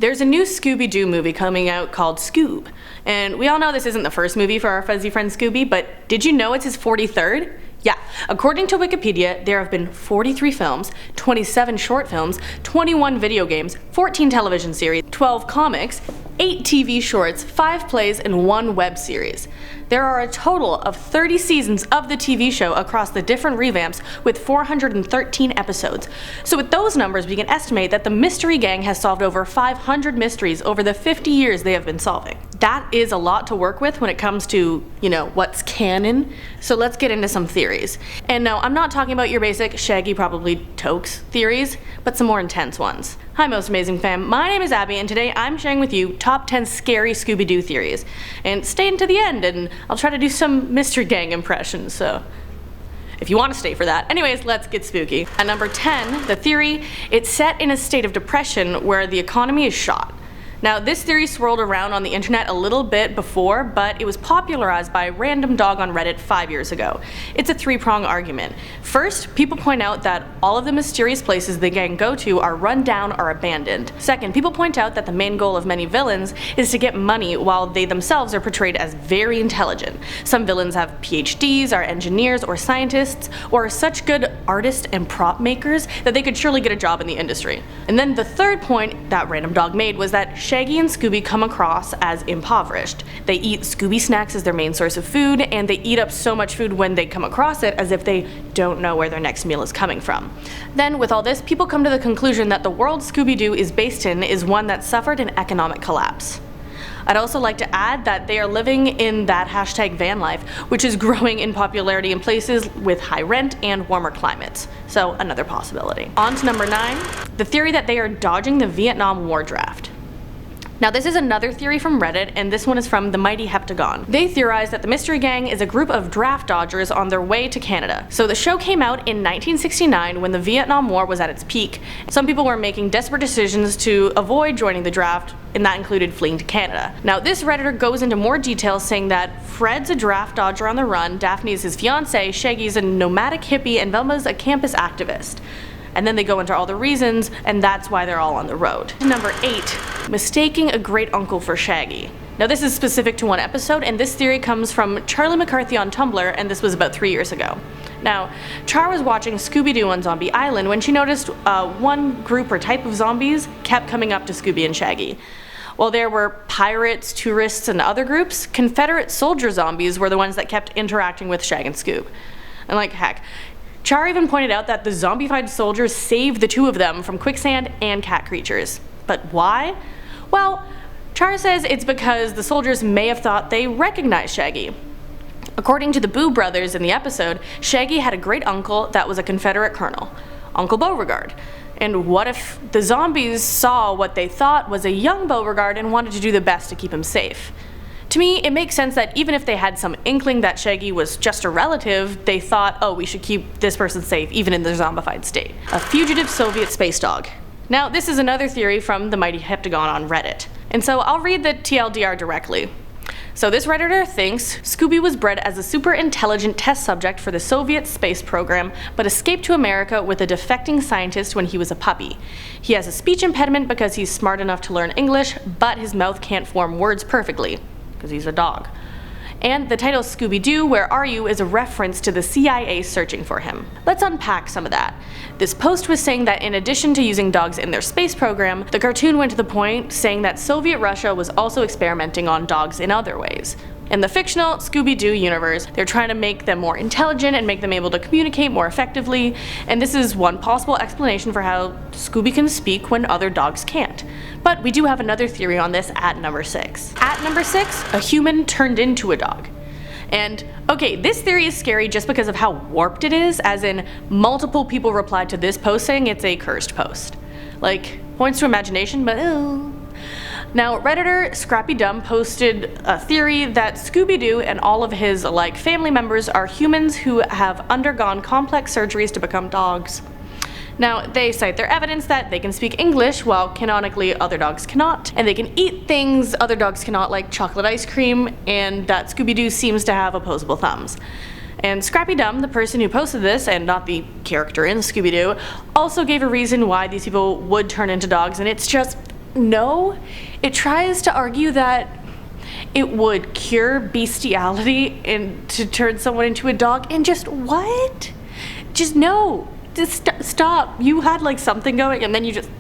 There's a new Scooby Doo movie coming out called Scoob, and we all know this isn't the first movie for our fuzzy friend Scooby, but did you know it's his 43rd? Yeah, according to Wikipedia, there have been 43 films, 27 short films, 21 video games, 14 television series, 12 comics, 8 TV shorts, 5 plays, and 1 web series. There are a total of 30 seasons of the TV show across the different revamps with 413 episodes. So with those numbers, we can estimate that the Mystery Gang has solved over 500 mysteries over the 50 years they have been solving. That is a lot to work with when it comes to, what's canon. So let's get into some theories. And no, I'm not talking about your basic Shaggy probably tokes theories, but some more intense ones. Hi Most Amazing Fam, my name is Abby, and today I'm sharing with you top 10 scary Scooby Doo theories. And stay until the end, and I'll try to do some Mystery Gang impressions, so if you want to stay for that. Anyways, let's get spooky. At number 10, the theory, it's set in a state of depression where the economy is shot. Now, this theory swirled around on the internet a little bit before, but it was popularized by a random dog on Reddit 5 years ago. It's a three-pronged argument. First, people point out that all of the mysterious places the gang go to are run down or abandoned. Second, people point out that the main goal of many villains is to get money while they themselves are portrayed as very intelligent. Some villains have PhDs, are engineers or scientists, or are such good artists and prop makers that they could surely get a job in the industry. And then the third point that random dog made was that Shaggy and Scooby come across as impoverished. They eat Scooby snacks as their main source of food, and they eat up so much food when they come across it as if they don't know where their next meal is coming from. Then, with all this, people come to the conclusion that the world Scooby Doo is based in is one that suffered an economic collapse. I'd also like to add that they are living in that hashtag van life, which is growing in popularity in places with high rent and warmer climates. So, another possibility. On to number 9, the theory that they are dodging the Vietnam War draft. Now this is another theory from Reddit, and this one is from the Mighty Heptagon. They theorize that the Mystery Gang is a group of draft dodgers on their way to Canada. So the show came out in 1969 when the Vietnam War was at its peak. Some people were making desperate decisions to avoid joining the draft, and that included fleeing to Canada. Now this Redditor goes into more detail, saying that Fred's a draft dodger on the run, Daphne is his fiancée, Shaggy's a nomadic hippie, and Velma's a campus activist. And then they go into all the reasons, and that's why they're all on the road. Number 8, mistaking a great uncle for Shaggy. Now this is specific to one episode, and this theory comes from Charlie McCarthy on Tumblr, and this was about 3 years ago. Now, Char was watching Scooby Doo on Zombie Island when she noticed one group or type of zombies kept coming up to Scooby and Shaggy. While there were pirates, tourists, and other groups, Confederate soldier zombies were the ones that kept interacting with Shag and Scoob. And heck, Char even pointed out that the zombified soldiers saved the two of them from quicksand and cat creatures. But why? Well, Char says it's because the soldiers may have thought they recognized Shaggy. According to the Boo brothers in the episode, Shaggy had a great uncle that was a Confederate colonel, Uncle Beauregard. And what if the zombies saw what they thought was a young Beauregard and wanted to do the best to keep him safe? To me, it makes sense that even if they had some inkling that Shaggy was just a relative, they thought, oh, we should keep this person safe even in their zombified state. A fugitive Soviet space dog. Now, this is another theory from the Mighty Heptagon on Reddit. And so I'll read the TLDR directly. So this Redditor thinks Scooby was bred as a super intelligent test subject for the Soviet space program, but escaped to America with a defecting scientist when he was a puppy. He has a speech impediment because he's smart enough to learn English, but his mouth can't form words perfectly, because he's a dog. And the title Scooby Doo, Where Are You? Is a reference to the CIA searching for him. Let's unpack some of that. This post was saying that in addition to using dogs in their space program, the cartoon went to the point saying that Soviet Russia was also experimenting on dogs in other ways. In the fictional Scooby Doo universe, they're trying to make them more intelligent and make them able to communicate more effectively, and this is one possible explanation for how Scooby can speak when other dogs can't. But we do have another theory on this at number 6. At number 6, a human turned into a dog. And okay, this theory is scary just because of how warped it is, as in multiple people replied to this post saying it's a cursed post. Points to imagination, but Now, Redditor Scrappy Dumb posted a theory that Scooby-Doo and all of his family members are humans who have undergone complex surgeries to become dogs. Now, they cite their evidence that they can speak English while canonically other dogs cannot, and they can eat things other dogs cannot, like chocolate ice cream, and that Scooby-Doo seems to have opposable thumbs. And Scrappy Dumb, the person who posted this, and not the character in Scooby-Doo, also gave a reason why these people would turn into dogs, and it's just no, it tries to argue that it would cure bestiality and to turn someone into a dog, and just what? Just no. Just stop. You had like something going and then you just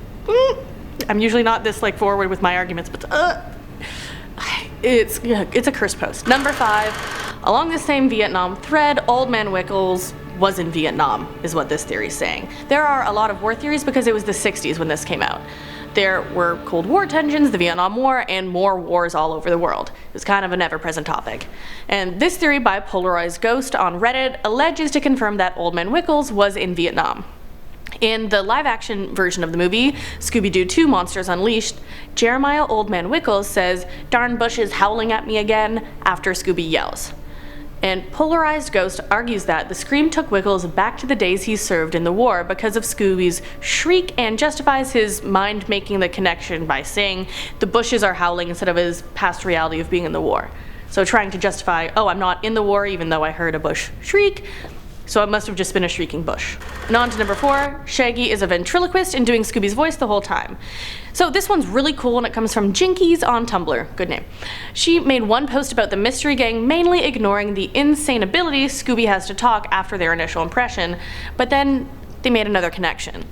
I'm usually not this like forward with my arguments, but it's a curse post. Number 5, along the same Vietnam thread, Old Man Wickles was in Vietnam, is what this theory is saying. There are a lot of war theories because it was the 60s when this came out. There were Cold War tensions, the Vietnam War, and more wars all over the world. It was kind of an ever-present topic. And this theory by Polarized Ghost on Reddit alleges to confirm that Old Man Wickles was in Vietnam. In the live-action version of the movie, Scooby Doo 2 Monsters Unleashed, Jeremiah Old Man Wickles says, "Darn Bush is howling at me again," after Scooby yells. And Polarized Ghost argues that the scream took Wickles back to the days he served in the war because of Scooby's shriek, and justifies his mind making the connection by saying the bushes are howling instead of his past reality of being in the war. So trying to justify, oh, I'm not in the war even though I heard a bush shriek, so it must have just been a shrieking bush. And on to number 4, Shaggy is a ventriloquist and doing Scooby's voice the whole time. So this one's really cool and it comes from Jinkies on Tumblr, good name. She made one post about the Mystery Gang mainly ignoring the insane ability Scooby has to talk after their initial impression, but then they made another connection.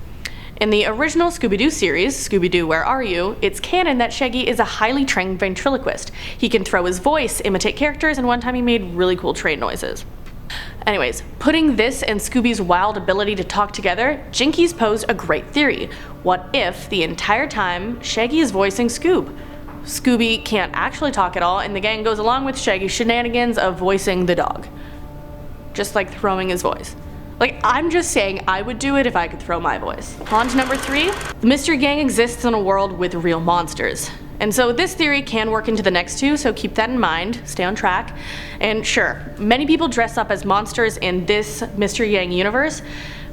In the original Scooby Doo series, Scooby Doo Where Are You?, it's canon that Shaggy is a highly trained ventriloquist. He can throw his voice, imitate characters, and one time he made really cool train noises. Anyways, putting this and Scooby's wild ability to talk together, Jinkies posed a great theory. What if the entire time Shaggy is voicing Scoob? Scooby can't actually talk at all and the gang goes along with Shaggy's shenanigans of voicing the dog. Just like throwing his voice. Like, I'm just saying I would do it if I could throw my voice. On to number 3, the Mystery Gang exists in a world with real monsters. And so this theory can work into the next 2, so keep that in mind, stay on track. And sure, many people dress up as monsters in this Mystery Gang universe,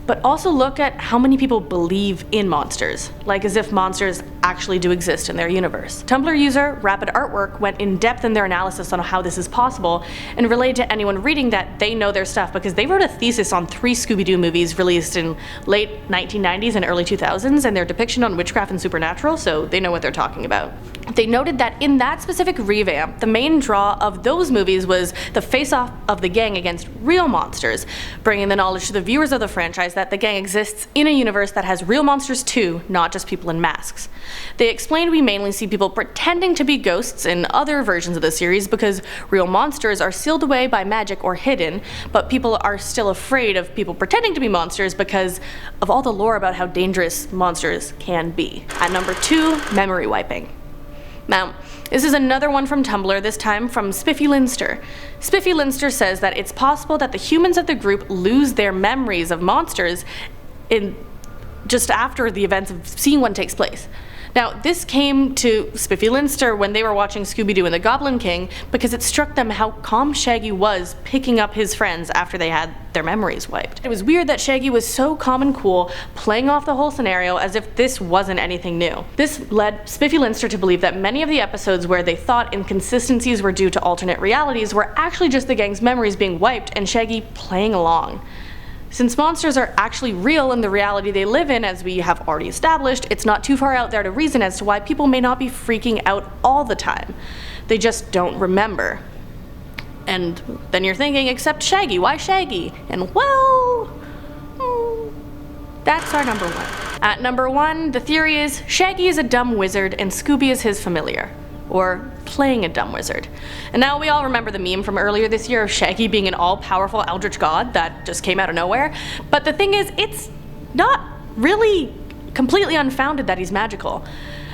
but also look at how many people believe in monsters, like as if monsters actually do exist in their universe. Tumblr user Rapid Artwork went in depth in their analysis on how this is possible and relayed to anyone reading that they know their stuff because they wrote a thesis on 3 Scooby-Doo movies released in late 1990s and early 2000s and their depiction on witchcraft and supernatural, so they know what they're talking about. They noted that in that specific revamp, the main draw of those movies was the face-off of the gang against real monsters, bringing the knowledge to the viewers of the franchise that the gang exists in a universe that has real monsters too, not just people in masks. They explained we mainly see people pretending to be ghosts in other versions of the series because real monsters are sealed away by magic or hidden, but people are still afraid of people pretending to be monsters because of all the lore about how dangerous monsters can be. At number 2, memory wiping. Now, this is another one from Tumblr, this time from Spiffy Linster. Spiffy Linster says that it's possible that the humans of the group lose their memories of monsters just after the events of seeing one takes place. Now, this came to Spiffy Linster when they were watching Scooby Doo and the Goblin King because it struck them how calm Shaggy was picking up his friends after they had their memories wiped. It was weird that Shaggy was so calm and cool, playing off the whole scenario as if this wasn't anything new. This led Spiffy Linster to believe that many of the episodes where they thought inconsistencies were due to alternate realities were actually just the gang's memories being wiped and Shaggy playing along. Since monsters are actually real in the reality they live in, as we have already established, it's not too far out there to reason as to why people may not be freaking out all the time. They just don't remember. And then you're thinking, except Shaggy, why Shaggy? And well, that's our number 1. At number 1, the theory is Shaggy is a dumb wizard and Scooby is his familiar. Or playing a dumb wizard. And now we all remember the meme from earlier this year of Shaggy being an all-powerful eldritch god that just came out of nowhere. But the thing is, it's not really completely unfounded that he's magical.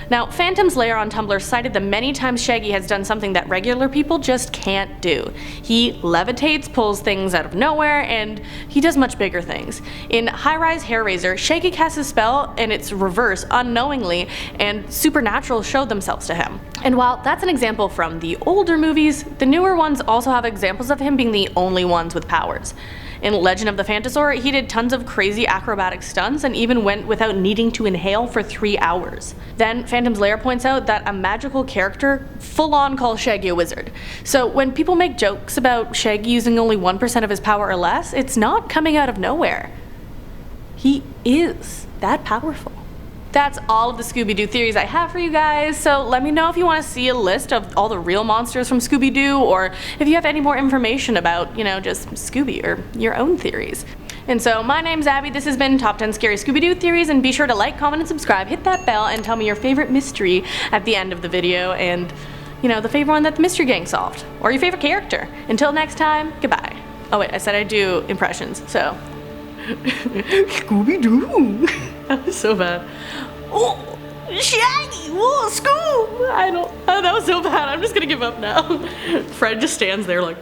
Now, Phantom's Lair on Tumblr cited the many times Shaggy has done something that regular people just can't do. He levitates, pulls things out of nowhere, and he does much bigger things. In High Rise Hair Raiser, Shaggy casts a spell and it's reverse unknowingly, and supernatural showed themselves to him. And while that's an example from the older movies, the newer ones also have examples of him being the only ones with powers. In Legend of the Phantasaur, he did tons of crazy acrobatic stunts and even went without needing to inhale for 3 hours. Then Phantom's Lair points out that a magical character full-on calls Shaggy a wizard. So when people make jokes about Shaggy using only 1% of his power or less, it's not coming out of nowhere. He is that powerful. That's all of the Scooby Doo theories I have for you guys, so let me know if you want to see a list of all the real monsters from Scooby Doo, or if you have any more information about, you know, just Scooby or your own theories. And so my name's Abby, this has been Top 10 Scary Scooby Doo Theories, and be sure to like, comment, and subscribe, hit that bell, and tell me your favorite mystery at the end of the video, and, you know, the favorite one that the Mystery Gang solved, or your favorite character. Until next time, goodbye. Oh wait, I said I'd do impressions, so. Scooby Doo! That was so bad. Oh, Shaggy! Whoa, Scoob! I don't. Oh, that was so bad. I'm just gonna give up now. Fred just stands there like,